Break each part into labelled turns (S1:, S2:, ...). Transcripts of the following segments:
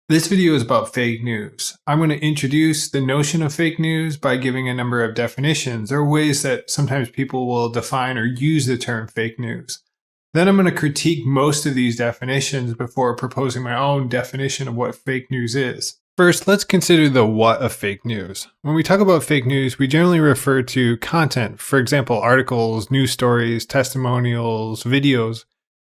S1: This video is about fake news. I'm going to introduce the notion of fake news by giving a number of definitions or ways that sometimes people will define or use the term fake news. Then I'm going to critique most of these definitions before proposing my own definition of what fake news is. First, let's consider the what of fake news. When we talk about fake news, we generally refer to content, for example, articles, news stories, testimonials, videos.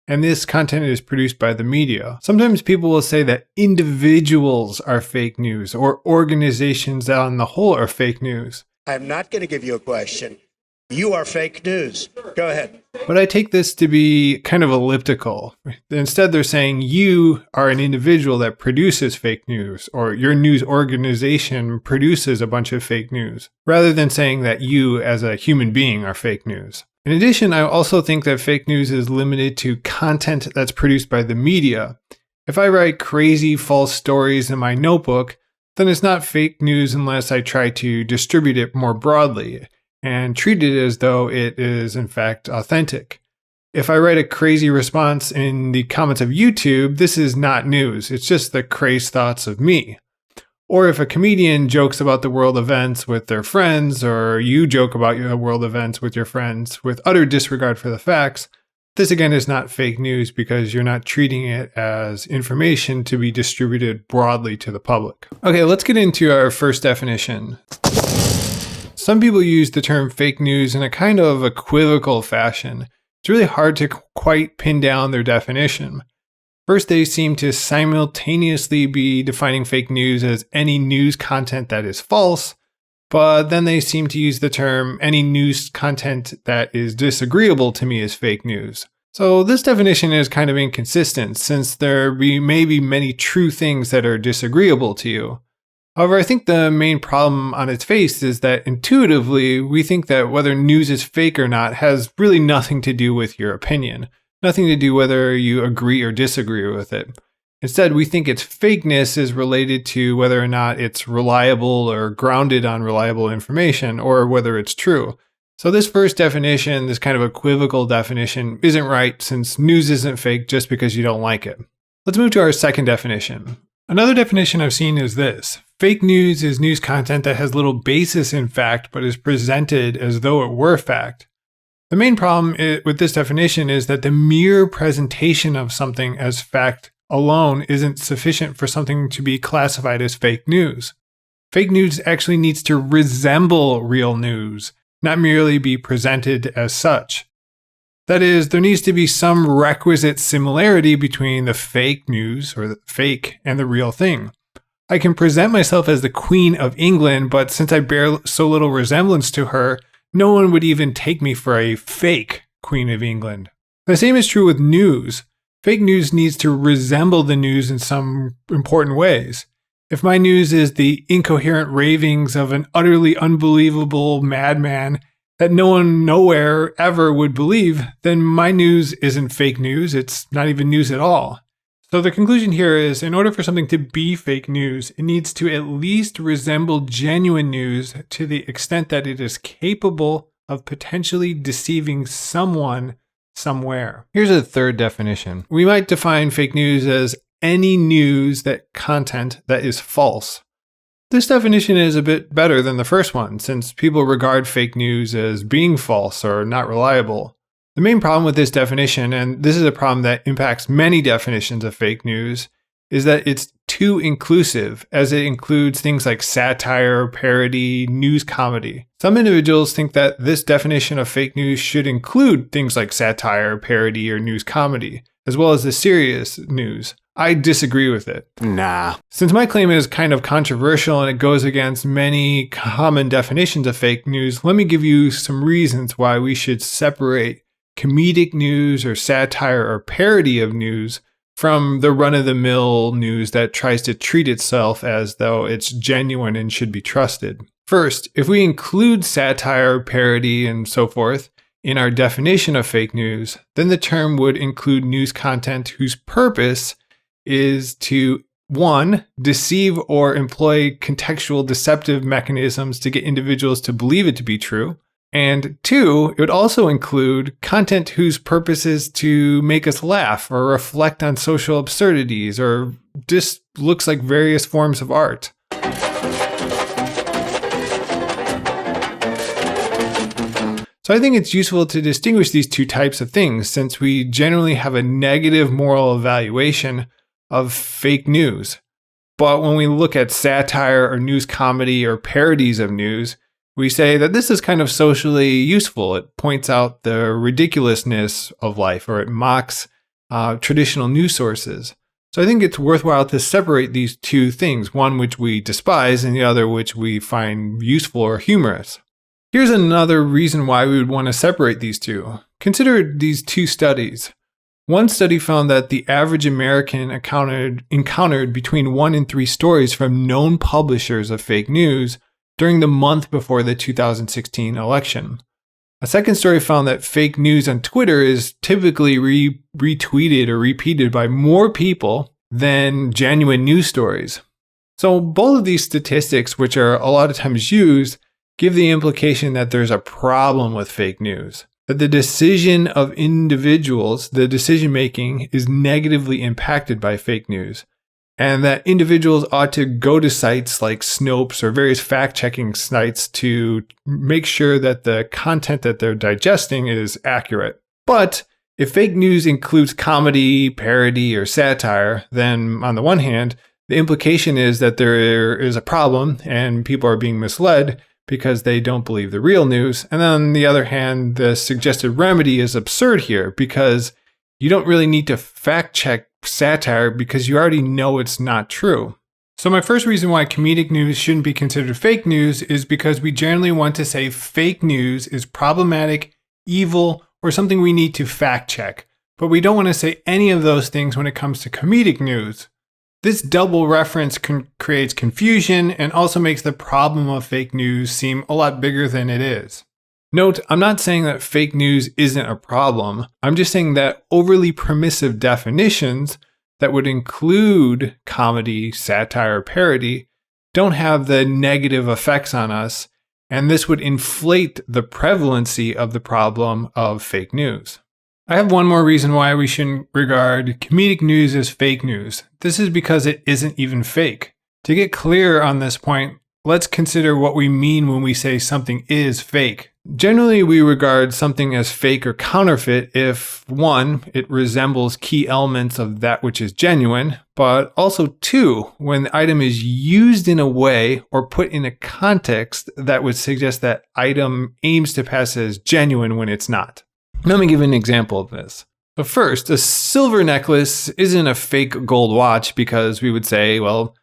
S1: And this content is produced by the media. Sometimes people will say that individuals are fake news or organizations on the whole are fake news.
S2: I'm not going to give you a question. You are fake news. Go ahead.
S1: But I take this to be kind of elliptical. Instead, they're saying you are an individual that produces fake news, or your news organization produces a bunch of fake news, rather than saying that you as a human being are fake news. In addition, I also think that fake news is limited to content that's produced by the media. If I write crazy false stories in my notebook, then it's not fake news unless I try to distribute it more broadly and treat it as though it is in fact authentic. If I write a crazy response in the comments of YouTube, this is not news. It's just the crazy thoughts of me. Or if a comedian jokes about the world events with their friends, or you joke about your world events with your friends with utter disregard for the facts, this again is not fake news because you're not treating it as information to be distributed broadly to the public. Okay, let's get into our first definition. Some people use the term fake news in a kind of equivocal fashion. It's really hard to quite pin down their definition. First, they seem to simultaneously be defining fake news as any news content that is false, but then they seem to use the term any news content that is disagreeable to me as fake news. So this definition is kind of inconsistent since there may be many true things that are disagreeable to you. However, I think the main problem on its face is that intuitively we think that whether news is fake or not has really nothing to do with your opinion. Nothing to do whether you agree or disagree with it. Instead, we think its fakeness is related to whether or not it's reliable or grounded on reliable information, or whether it's true. So this first definition, this kind of equivocal definition, isn't right since news isn't fake just because you don't like it. Let's move to our second definition. Another definition I've seen is this. Fake news is news content that has little basis in fact, but is presented as though it were fact. The main problem with this definition is that the mere presentation of something as fact alone isn't sufficient for something to be classified as fake news. Fake news actually needs to resemble real news, not merely be presented as such. That is, there needs to be some requisite similarity between the fake news or the fake and the real thing. I can present myself as the Queen of England, but since I bear so little resemblance to her, no one would even take me for a fake Queen of England. The same is true with news. Fake news needs to resemble the news in some important ways. If my news is the incoherent ravings of an utterly unbelievable madman that no one nowhere ever would believe, then my news isn't fake news. It's not even news at all. So the conclusion here is, in order for something to be fake news, it needs to at least resemble genuine news to the extent that it is capable of potentially deceiving someone somewhere. Here's a third definition. We might define fake news as any news content that is false. This definition is a bit better than the first one, since people regard fake news as being false or not reliable. The main problem with this definition, and this is a problem that impacts many definitions of fake news, is that it's too inclusive, as it includes things like satire, parody, news comedy. Some individuals think that this definition of fake news should include things like satire, parody, or news comedy, as well as the serious news. I disagree with it.
S3: Nah.
S1: Since my claim is kind of controversial and it goes against many common definitions of fake news, let me give you some reasons why we should separate comedic news or satire or parody of news from the run-of-the-mill news that tries to treat itself as though it's genuine and should be trusted. First, if we include satire, parody, and so forth in our definition of fake news, then the term would include news content whose purpose is to 1. Deceive or employ contextual deceptive mechanisms to get individuals to believe it to be true. And 2, it would also include content whose purpose is to make us laugh or reflect on social absurdities or just looks like various forms of art. So I think it's useful to distinguish these two types of things, since we generally have a negative moral evaluation of fake news. But when we look at satire or news comedy or parodies of news, we say that this is kind of socially useful. It points out the ridiculousness of life, or it mocks traditional news sources. So I think it's worthwhile to separate these two things, one which we despise and the other which we find useful or humorous. Here's another reason why we would want to separate these two. Consider these two studies. One study found that the average American encountered between 1 and 3 stories from known publishers of fake news during the month before the 2016 election. A second story found that fake news on Twitter is typically retweeted or repeated by more people than genuine news stories. So both of these statistics, which are a lot of times used, give the implication that there's a problem with fake news, that the decision of individuals, the decision making, is negatively impacted by fake news, and that individuals ought to go to sites like Snopes or various fact-checking sites to make sure that the content that they're digesting is accurate. But if fake news includes comedy, parody, or satire, then on the one hand, the implication is that there is a problem and people are being misled because they don't believe the real news. And on the other hand, the suggested remedy is absurd here because you don't really need to fact check satire because you already know it's not true. So my first reason why comedic news shouldn't be considered fake news is because we generally want to say fake news is problematic, evil, or something we need to fact check. But we don't want to say any of those things when it comes to comedic news. This double reference creates confusion and also makes the problem of fake news seem a lot bigger than it is. Note, I'm not saying that fake news isn't a problem. I'm just saying that overly permissive definitions that would include comedy, satire, or parody don't have the negative effects on us, and this would inflate the prevalency of the problem of fake news. I have one more reason why we shouldn't regard comedic news as fake news. This is because it isn't even fake. To get clear on this point, let's consider what we mean when we say something is fake. Generally, we regard something as fake or counterfeit if, 1, it resembles key elements of that which is genuine, but also 2, when the item is used in a way or put in a context that would suggest that item aims to pass as genuine when it's not. Let me give an example of this. So first, a silver necklace isn't a fake gold watch because we would say, well,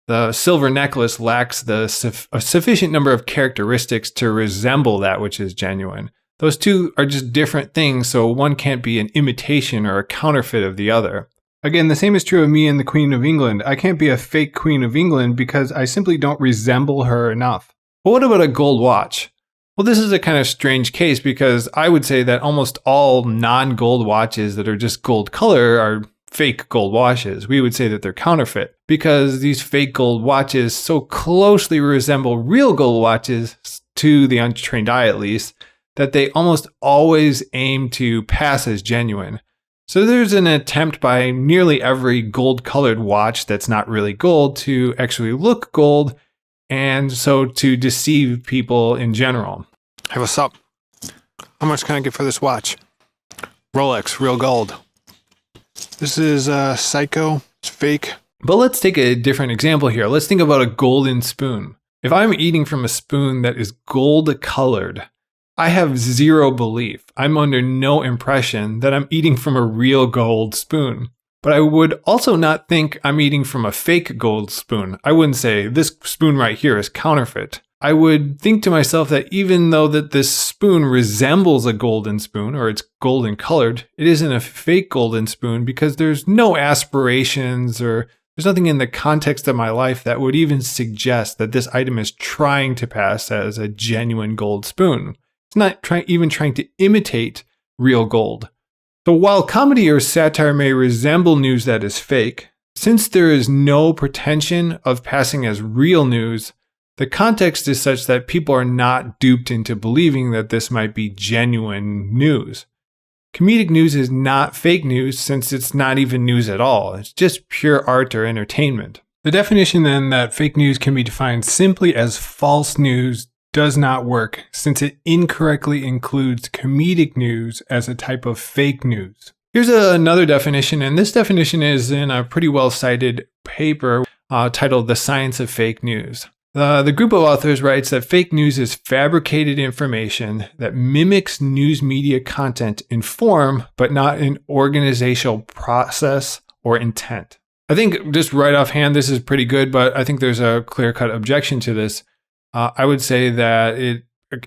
S1: the silver necklace lacks a sufficient number of characteristics to resemble that which is genuine. Those two are just different things, so one can't be an imitation or a counterfeit of the other. Again, the same is true of me and the Queen of England. I can't be a fake Queen of England because I simply don't resemble her enough. But what about a gold watch? Well, this is a kind of strange case because I would say that almost all non-gold watches that are just gold color are fake gold watches. We would say that they're counterfeit because these fake gold watches so closely resemble real gold watches, to the untrained eye at least, that they almost always aim to pass as genuine. So there's an attempt by nearly every gold-colored watch that's not really gold to actually look gold, and so to deceive people in general.
S3: Hey, what's up? How much can I get for this watch? Rolex, real gold. This is Psycho. It's fake.
S1: But let's take a different example here. Let's think about a golden spoon. If I'm eating from a spoon that is gold colored, I have zero belief. I'm under no impression that I'm eating from a real gold spoon. But I would also not think I'm eating from a fake gold spoon. I wouldn't say this spoon right here is counterfeit. I would think to myself that even though that this spoon resembles a golden spoon, or it's golden colored, it isn't a fake golden spoon because there's no aspirations or there's nothing in the context of my life that would even suggest that this item is trying to pass as a genuine gold spoon. It's not even trying to imitate real gold. So while comedy or satire may resemble news that is fake, since there is no pretension of passing as real news, the context is such that people are not duped into believing that this might be genuine news. Comedic news is not fake news since it's not even news at all. It's just pure art or entertainment. The definition then that fake news can be defined simply as false news does not work since it incorrectly includes comedic news as a type of fake news. Here's another definition, and this definition is in a pretty well-cited paper titled The Science of Fake News. The group of authors writes that fake news is fabricated information that mimics news media content in form, but not in organizational process or intent. I think just right offhand, this is pretty good, but I think there's a clear-cut objection to this. I would say that it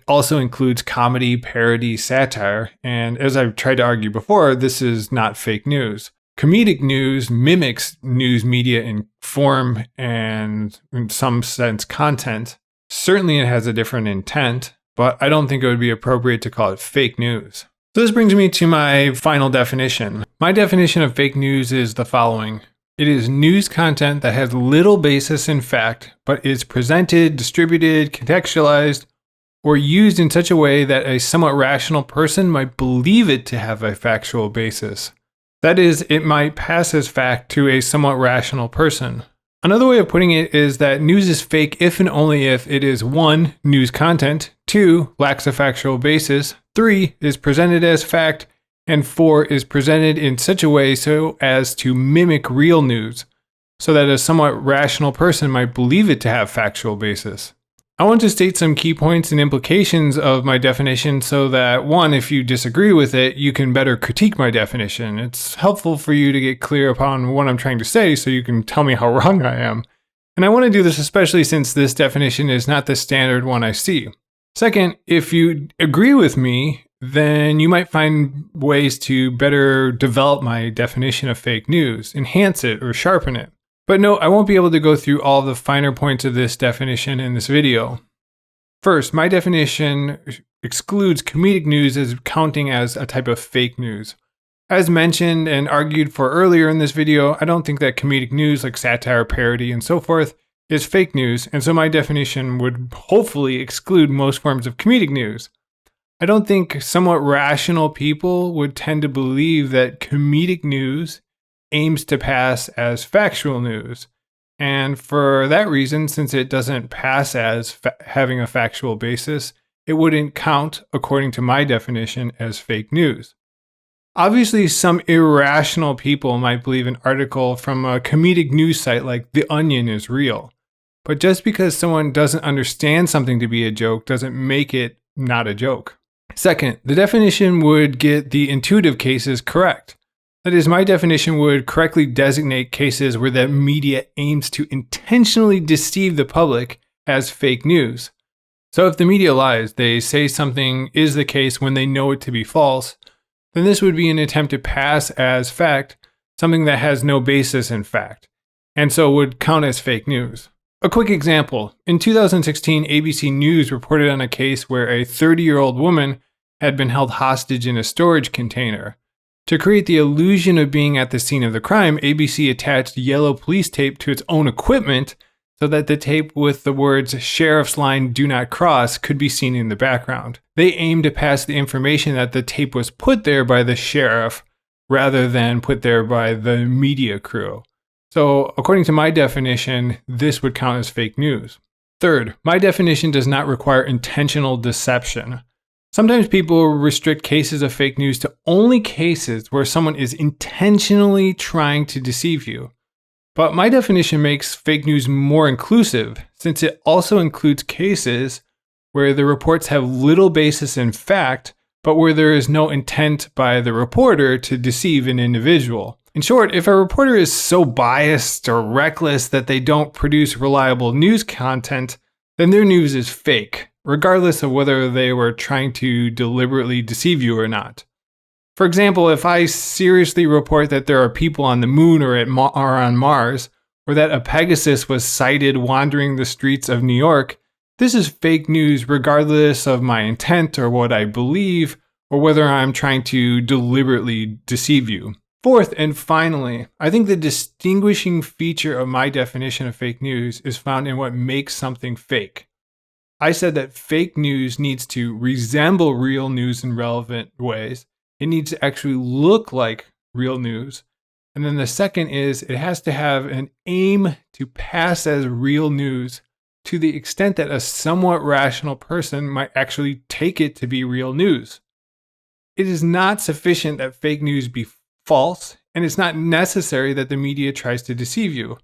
S1: also includes comedy, parody, satire, and as I've tried to argue before, this is not fake news. Comedic news mimics news media in form and, in some sense, content. Certainly it has a different intent, but I don't think it would be appropriate to call it fake news. So this brings me to my final definition. My definition of fake news is the following. It is news content that has little basis in fact, but is presented, distributed, contextualized, or used in such a way that a somewhat rational person might believe it to have a factual basis. That is, it might pass as fact to a somewhat rational person. Another way of putting it is that news is fake if and only if it is 1. News content, 2. Lacks a factual basis, 3. Is presented as fact, and 4. Is presented in such a way so as to mimic real news, so that a somewhat rational person might believe it to have factual basis. I want to state some key points and implications of my definition so that, 1, if you disagree with it, you can better critique my definition. It's helpful for you to get clear upon what I'm trying to say so you can tell me how wrong I am. And I want to do this especially since this definition is not the standard one I see. Second, if you agree with me, then you might find ways to better develop my definition of fake news, enhance it, or sharpen it. But no, I won't be able to go through all the finer points of this definition in this video. First, my definition excludes comedic news as counting as a type of fake news. As mentioned and argued for earlier in this video, I don't think that comedic news like satire, parody, and so forth is fake news, and so my definition would hopefully exclude most forms of comedic news. I don't think somewhat rational people would tend to believe that comedic news aims to pass as factual news. And for that reason, since it doesn't pass as having a factual basis, it wouldn't count, according to my definition, as fake news. Obviously, some irrational people might believe an article from a comedic news site like The Onion is real. But just because someone doesn't understand something to be a joke doesn't make it not a joke. Second, the definition would get the intuitive cases correct. That is, my definition would correctly designate cases where the media aims to intentionally deceive the public as fake news. So if the media lies, they say something is the case when they know it to be false, then this would be an attempt to pass as fact something that has no basis in fact, and so would count as fake news. A quick example. In 2016, ABC News reported on a case where a 30-year-old woman had been held hostage in a storage container. To create the illusion of being at the scene of the crime, ABC attached yellow police tape to its own equipment so that the tape with the words "Sheriff's Line Do Not Cross" could be seen in the background. They aimed to pass the information that the tape was put there by the sheriff rather than put there by the media crew. So, according to my definition, this would count as fake news. Third, my definition does not require intentional deception. Sometimes people restrict cases of fake news to only cases where someone is intentionally trying to deceive you. But my definition makes fake news more inclusive, since it also includes cases where the reports have little basis in fact, but where there is no intent by the reporter to deceive an individual. In short, if a reporter is so biased or reckless that they don't produce reliable news content, then their news is fake, regardless of whether they were trying to deliberately deceive you or not. For example, if I seriously report that there are people on the moon or on Mars, or that a Pegasus was sighted wandering the streets of New York, this is fake news regardless of my intent or what I believe, or whether I'm trying to deliberately deceive you. Fourth, and finally, I think the distinguishing feature of my definition of fake news is found in what makes something fake. I said that fake news needs to resemble real news in relevant ways. It needs to actually look like real news. And then the second is it has to have an aim to pass as real news to the extent that a somewhat rational person might actually take it to be real news. It is not sufficient that fake news be false, and it's not necessary that the media tries to deceive you.